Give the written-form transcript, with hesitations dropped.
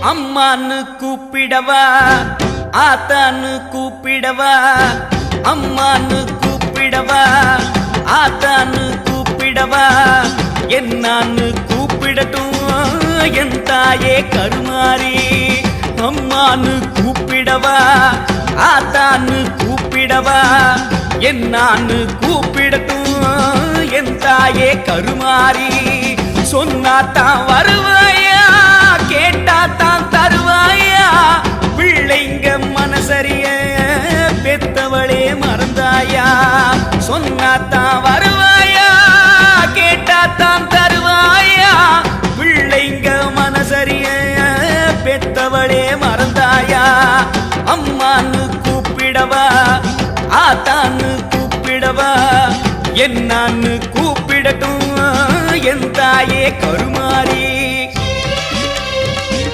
அம்மான்னு கூப்பிடவா ஆத்தான்னு கூப்பிடவா அம்மான்னு கூப்பிடவா ஆத்தான்னு கூப்பிடவா என்னான்னு கூப்பிடட்டும் என் தாயே கருமாரி அம்மான்னு கூப்பிடவா ஆத்தான்னு கூப்பிடவா என்னான்னு கூப்பிடட்டும் என் தாயே கருமாரி சொன்னாத்தான் வருவாயா கேட்டாத்தான் தருவாயா பிள்ளைங்க மனசரிய பெத்தவளே மறந்தாயா சொன்னாத்தான் வருவாயா கேட்டாத்தான் தருவாயா பிள்ளைங்க மனசரிய பெத்தவளே மறந்தாயா அம்மான்னு கூப்பிடவா ஆத்தான்னு கூப்பிடவா என்னான்னு கூப்பிடட்டும் என் தாயே கருமாரி